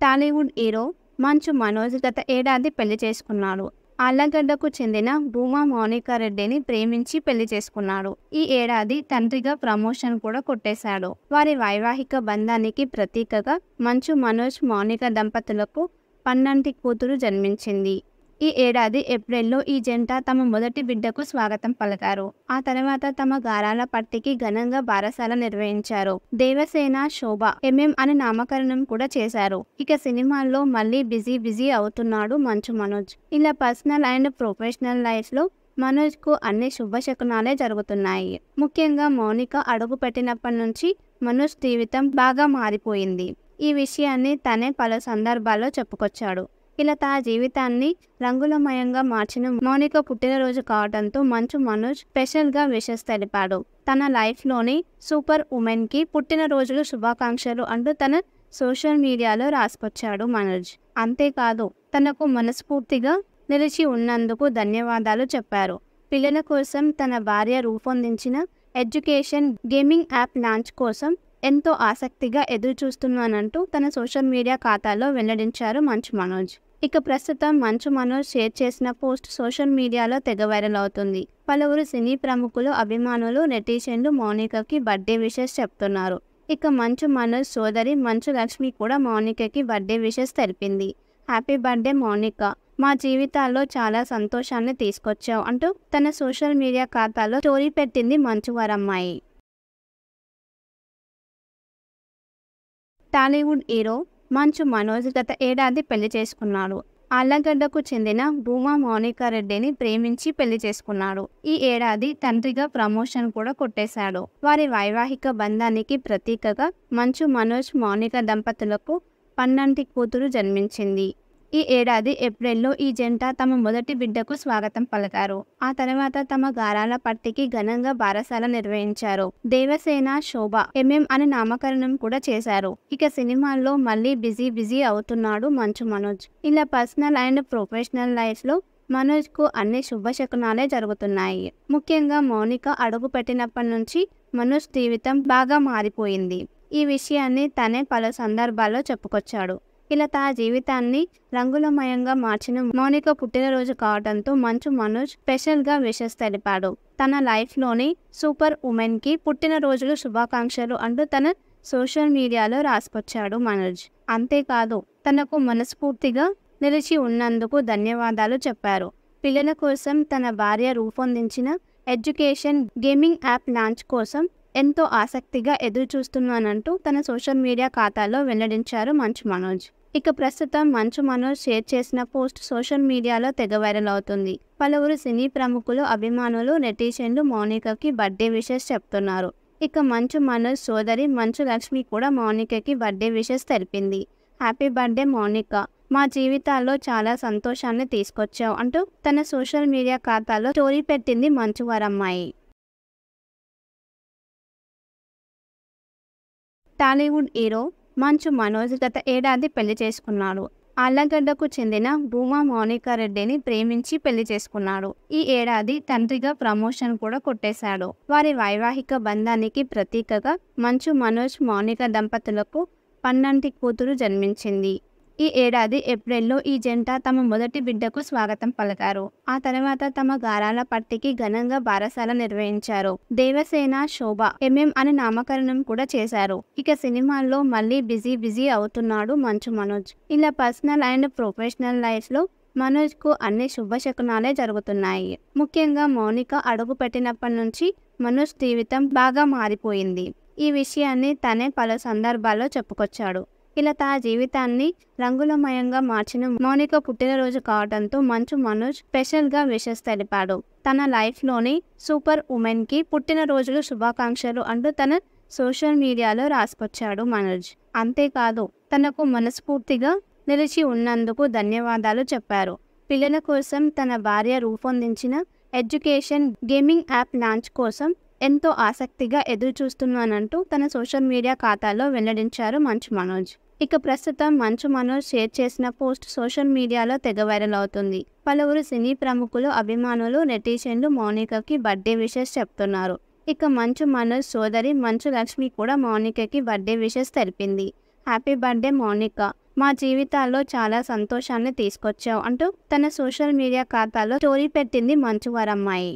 Tollywood hero Manchu Manoj గత ఏడాది పెళ్లి చేసుకున్నాడు. ఆళ్లగడ్డకు చెందిన భూమా మౌనికా రెడ్డిని ప్రేమించి పెళ్లి చేసుకున్నాడు. ఈ ఏడాది తండ్రిగా ప్రమోషన్ కూడా కొట్టేశాడు. వారి వైవాహిక బంధానికి ప్రతీకగా మంచు మనోజ్ మౌనిక దంపతులకు పన్నంటి కూతురు జన్మించింది. ఈ ఏడాది ఏప్రిల్లో ఈ జంట తమ మొదటి బిడ్డకు స్వాగతం పలికారు. ఆ తర్వాత తమ గారాల పట్టికి ఘనంగా బారసాల నిర్వహించారు. దేవసేన శోభ ఎంఎం అని నామకరణం కూడా చేశారు. ఇక సినిమాల్లో మళ్ళీ బిజీ అవుతున్నాడు మంచు మనోజ్. ఇలా పర్సనల్ అండ్ ప్రొఫెషనల్ లైఫ్ లో మనోజ్ కు అన్ని శుభశకునాలే జరుగుతున్నాయి. ముఖ్యంగా మౌనిక అడుగు పెట్టినప్పటి నుంచి మనోజ్ జీవితం బాగా మారిపోయింది. ఈ విషయాన్ని తనే పలు సందర్భాల్లో చెప్పుకొచ్చాడు. ఇలా తన జీవితాన్ని రంగులమయంగా మార్చిన మౌనిక పుట్టినరోజు కావడంతో మంచు మనోజ్ స్పెషల్ గా విషెస్ తెలిపాడు. తన లైఫ్ లోని సూపర్ ఉమెన్ కి పుట్టినరోజులు శుభాకాంక్షలు అంటూ తన సోషల్ మీడియాలో రాసుకొచ్చాడు మనోజ్. అంతేకాదు తనకు మనస్ఫూర్తిగా నిలిచి ఉన్నందుకు ధన్యవాదాలు చెప్పారు. పిల్లల కోసం తన భార్య రూపొందించిన ఎడ్యుకేషన్ గేమింగ్ యాప్ లాంచ్ కోసం ఎంతో ఆసక్తిగా ఎదురు చూస్తున్నానంటూ తన సోషల్ మీడియా ఖాతాలో వెల్లడించారు మంచు మనోజ్. ఇక ప్రస్తుతం మంచు మనోజ్ షేర్ చేసిన పోస్ట్ సోషల్ మీడియాలో తెగ వైరల్ అవుతుంది. పలువురు సినీ ప్రముఖులు, అభిమానులు, నెటిజన్లు మౌనికకి బర్త్డే విషెస్ చెప్తున్నారు. ఇక మంచు మనోజ్ సోదరి మంచు లక్ష్మి కూడా మౌనికకి బర్త్డే విషెస్ తెలిపింది. హ్యాపీ బర్త్డే మౌనిక, మా జీవితాల్లో చాలా సంతోషాన్ని తీసుకొచ్చావు అంటూ తన సోషల్ మీడియా ఖాతాలో స్టోరీ పెట్టింది మంచు వారమ్మాయి. టాలీవుడ్ హీరో మంచు మనోజ్ గత ఏడాది పెళ్లి చేసుకున్నాడు. ఆళ్లగడ్డకు చెందిన భూమా మౌనికా రెడ్డిని ప్రేమించి పెళ్లి చేసుకున్నాడు. ఈ ఏడాది తండ్రిగా ప్రమోషన్ కూడా కొట్టేశాడు. వారి వైవాహిక బంధానికి ప్రతీకగా మంచు మనోజ్ మౌనిక దంపతులకు పన్నంటి కూతురు జన్మించింది. ఈ ఏడాది ఏప్రిల్లో ఈ జంట తమ మొదటి బిడ్డకు స్వాగతం పలికారు. ఆ తర్వాత తమ గారాల పట్టికి ఘనంగా బారసాల నిర్వహించారు. దేవసేన శోభ ఎంఎం అని నామకరణం కూడా చేశారు. ఇక సినిమాల్లో మళ్ళీ బిజీ అవుతున్నాడు మంచు మనోజ్. ఇలా పర్సనల్ అండ్ ప్రొఫెషనల్ లైఫ్ లో మనోజ్ కు అన్ని శుభశకునాలే జరుగుతున్నాయి. ముఖ్యంగా మౌనిక అడుగు పెట్టినప్పటి నుంచి మనోజ్ జీవితం బాగా మారిపోయింది. ఈ విషయాన్ని తనే పలు సందర్భాల్లో చెప్పుకొచ్చాడు. ఇలా తన జీవితాన్ని రంగులమయంగా మార్చిన మౌనిక పుట్టినరోజు కావడంతో మంచు మనోజ్ స్పెషల్ గా విషెస్ తెలిపాడు. తన లైఫ్ లోని సూపర్ ఉమెన్ కి పుట్టినరోజులు శుభాకాంక్షలు అంటూ తన సోషల్ మీడియాలో రాసుకొచ్చాడు మనోజ్. అంతేకాదు తనకు మనస్ఫూర్తిగా నిలిచి ఉన్నందుకు ధన్యవాదాలు చెప్పారు. పిల్లల కోసం తన భార్య రూపొందించిన ఎడ్యుకేషన్ గేమింగ్ యాప్ లాంచ్ కోసం ఎంతో ఆసక్తిగా ఎదురు చూస్తున్నానంటూ తన సోషల్ మీడియా ఖాతాలో వెల్లడించారు మంచు మనోజ్. ఇక ప్రస్తుతం మంచు మనోజ్ షేర్ చేసిన పోస్ట్ సోషల్ మీడియాలో తెగ వైరల్ అవుతుంది. పలువురు సినీ ప్రముఖులు, అభిమానులు, నెటిజన్లు మౌనికకి బర్త్డే విషెస్ చెప్తున్నారు. ఇక మంచు మనోజ్ సోదరి మంచు లక్ష్మి కూడా మౌనికకి బర్త్డే విషెస్ తెలిపింది. హ్యాపీ బర్త్డే మౌనిక, మా జీవితాల్లో చాలా సంతోషాన్ని తీసుకొచ్చావు అంటూ తన సోషల్ మీడియా ఖాతాలో స్టోరీ పెట్టింది మంచు వారమ్మాయి. టాలీవుడ్ హీరో మంచు మనోజ్ గత ఏడాది పెళ్లి చేసుకున్నాడు. ఆళ్లగడ్డకు చెందిన భూమా మౌనికా రెడ్డిని ప్రేమించి పెళ్లి చేసుకున్నాడు. ఈ ఏడాది తండ్రిగా ప్రమోషన్ కూడా కొట్టేశాడు. వారి వైవాహిక బంధానికి ప్రతీకగా మంచు మనోజ్ మౌనిక దంపతులకు పన్నంటి కూతురు జన్మించింది. ఈ ఏడాది ఏప్రిల్లో ఈ జంట తమ మొదటి బిడ్డకు స్వాగతం పలికారు. ఆ తర్వాత తమ గారాల పట్టికి ఘనంగా బారసాల నిర్వహించారు. దేవసేన శోభ ఎంఎం అని నామకరణం కూడా చేశారు. ఇక సినిమాల్లో మళ్ళీ బిజీ అవుతున్నాడు మంచు మనోజ్. ఇలా పర్సనల్ అండ్ ప్రొఫెషనల్ లైఫ్ లో మనోజ్ కు అన్ని శుభశకునాలే జరుగుతున్నాయి. ముఖ్యంగా మౌనిక అడుగు పెట్టినప్పటి నుంచి మనోజ్ జీవితం బాగా మారిపోయింది. ఈ విషయాన్ని తనే పలు సందర్భాల్లో చెప్పుకొచ్చాడు. ఇలా తన జీవితాన్ని రంగులమయంగా మార్చిన మౌనిక పుట్టినరోజు కావడంతో మంచు మనోజ్ స్పెషల్ గా విషెస్ తెలిపాడు. తన లైఫ్ లోని సూపర్ ఉమెన్ కి పుట్టినరోజులు శుభాకాంక్షలు అంటూ తన సోషల్ మీడియాలో రాసుకొచ్చాడు మనోజ్. అంతేకాదు తనకు మనస్ఫూర్తిగా నిలిచి ఉన్నందుకు ధన్యవాదాలు చెప్పారు. పిల్లల కోసం తన భార్య రూపొందించిన ఎడ్యుకేషన్ గేమింగ్ యాప్ లాంచ్ కోసం ఎంతో ఆసక్తిగా ఎదురు చూస్తున్నానంటూ తన సోషల్ మీడియా ఖాతాలో వెల్లడించారు మంచు మనోజ్. ఇక ప్రస్తుతం మంచు మనోజ్ షేర్ చేసిన పోస్ట్ సోషల్ మీడియాలో తెగ వైరల్ అవుతుంది. పలువురు సినీ ప్రముఖులు, అభిమానులు, నెటిజన్లు మౌనికకి బర్త్డే విషెస్ చెప్తున్నారు. ఇక మంచు మనోజ్ సోదరి మంచు లక్ష్మి కూడా మౌనికకి బర్త్డే విషెస్ తెలిపింది. హ్యాపీ బర్త్డే మౌనిక, మా జీవితాల్లో చాలా సంతోషాన్ని తీసుకొచ్చావు అంటూ తన సోషల్ మీడియా ఖాతాలో స్టోరీ పెట్టింది మంచు వారమ్మాయి.